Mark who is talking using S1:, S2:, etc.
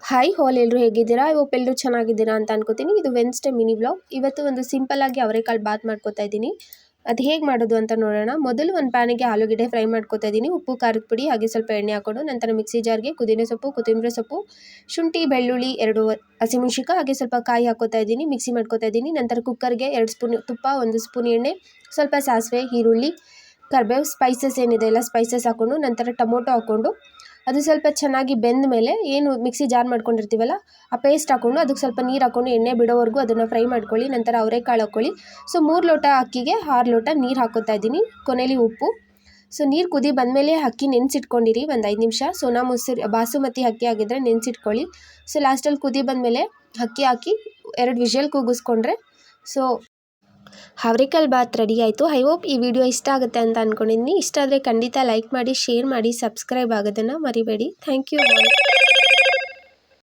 S1: Hi ಹಾಲ್ ಎಲ್ಲರೂ ಹೇಗಿದ್ದೀರಾ? I hope ಎಲ್ಲರೂ ಚೆನ್ನಾಗಿದ್ದೀರಾ ಅಂತ ಅನ್ಕೋತೀನಿ. ಇದು ವೆನ್ಸ್ಡೇ ಮಿನಿ ವ್ಲಾಗ್. ಇವತ್ತು ಒಂದು ಸಿಂಪಲ್ ಆಗಿ ಅವರೆಕಾಳು ಬಾತ್ ಮಾಡ್ಕೋತಾ ಇದ್ದೀನಿ. ಅದು ಹೇಗೆ ಮಾಡೋದು ಅಂತ ನೋಡೋಣ. ಮೊದಲು ಒಂದು ಪ್ಯಾನಿಗೆ ಆಲೂಗಡ್ಡೆ ಫ್ರೈ ಮಾಡ್ಕೋತಾ ಇದ್ದೀನಿ. ಉಪ್ಪು, ಖಾರದ ಪುಡಿ ಹಾಗೆ ಸ್ವಲ್ಪ ಎಣ್ಣೆ ಹಾಕೊಂಡು ನಂತರ ಮಿಕ್ಸಿ ಜಾರ್ಗೆ ಪುದೀನ ಸೊಪ್ಪು, ಕೊತ್ತಂಬರಿ ಸೊಪ್ಪು, ಶುಂಠಿ, ಬೆಳ್ಳುಳ್ಳಿ, 2 ಹಸಿಮೆಣಸಿನಕಾಯಿ ಹಾಗೆ ಸ್ವಲ್ಪ ಕಾಯಿ ಹಾಕೋತಾ ಇದ್ದೀನಿ. ಮಿಕ್ಸಿ ಮಾಡ್ಕೋತಾ ಇದ್ದೀನಿ. ನಂತರ ಕುಕ್ಕರ್ಗೆ 2 ಸ್ಪೂನ್ ತುಪ್ಪ, 1 ಸ್ಪೂನ್ ಎಣ್ಣೆ, ಸ್ವಲ್ಪ ಸಾಸಿವೆ, ಈರುಳ್ಳಿ, ಕರಿಬೇವು, ಸ್ಪೈಸಸ್ ಏನಿದೆ ಎಲ್ಲ ಸ್ಪೈಸಸ್ ಹಾಕ್ಕೊಂಡು ನಂತರ ಟೊಮೊಟೊ ಹಾಕ್ಕೊಂಡು ಅದು ಸ್ವಲ್ಪ ಚೆನ್ನಾಗಿ ಬೆಂದ ಮೇಲೆ ಏನು ಮಿಕ್ಸಿ ಜಾರ್ ಮಾಡ್ಕೊಂಡಿರ್ತೀವಲ್ಲ ಆ ಪೇಸ್ಟ್ ಹಾಕ್ಕೊಂಡು ಅದಕ್ಕೆ ಸ್ವಲ್ಪ ನೀರು ಹಾಕ್ಕೊಂಡು ಎಣ್ಣೆ ಬಿಡೋವರೆಗೂ ಅದನ್ನು ಫ್ರೈ ಮಾಡ್ಕೊಳ್ಳಿ. ನಂತರ ಅವರೆಕಾಳು ಹಾಕ್ಕೊಳ್ಳಿ. ಸೊ 3 ಲೋಟ ಅಕ್ಕಿಗೆ 6 ಲೋಟ ನೀರು ಹಾಕೋತಾ ಇದ್ದೀನಿ. ಕೊನೆಯಲ್ಲಿ ಉಪ್ಪು. ಸೊ ನೀರು ಕುದಿ ಬಂದಮೇಲೆ ಅಕ್ಕಿ ನೆನೆಸಿಟ್ಕೊಂಡಿರಿ ಒಂದು 5 ನಿಮಿಷ. ಸೋನಾ ಮೊಸರು ಬಾಸುಮತಿ ಅಕ್ಕಿ ಆಗಿದ್ದರೆ ನೆನೆಸಿಟ್ಕೊಳ್ಳಿ. ಸೊ ಲಾಸ್ಟಲ್ಲಿ ಕುದಿ ಬಂದಮೇಲೆ ಅಕ್ಕಿ ಹಾಕಿ 2 ವಿಷಲ್ ಕೂಗಿಸ್ಕೊಂಡ್ರೆ ಸೊ ಅವರೆಕಾಳು ಬಾತ್ ರೆಡಿ ಆಯಿತು. ಐ ಹೋಪ್ ಈ ವಿಡಿಯೋ ಇಷ್ಟ ಆಗುತ್ತೆ ಅಂತ ಅಂದ್ಕೊಂಡಿದ್ದೀನಿ. ಇಷ್ಟ ಆದರೆ ಖಂಡಿತ ಲೈಕ್ ಮಾಡಿ, ಶೇರ್ ಮಾಡಿ, ಸಬ್ಸ್ಕ್ರೈಬ್ ಆಗೋದನ್ನು ಮರಿಬೇಡಿ. Thank you all.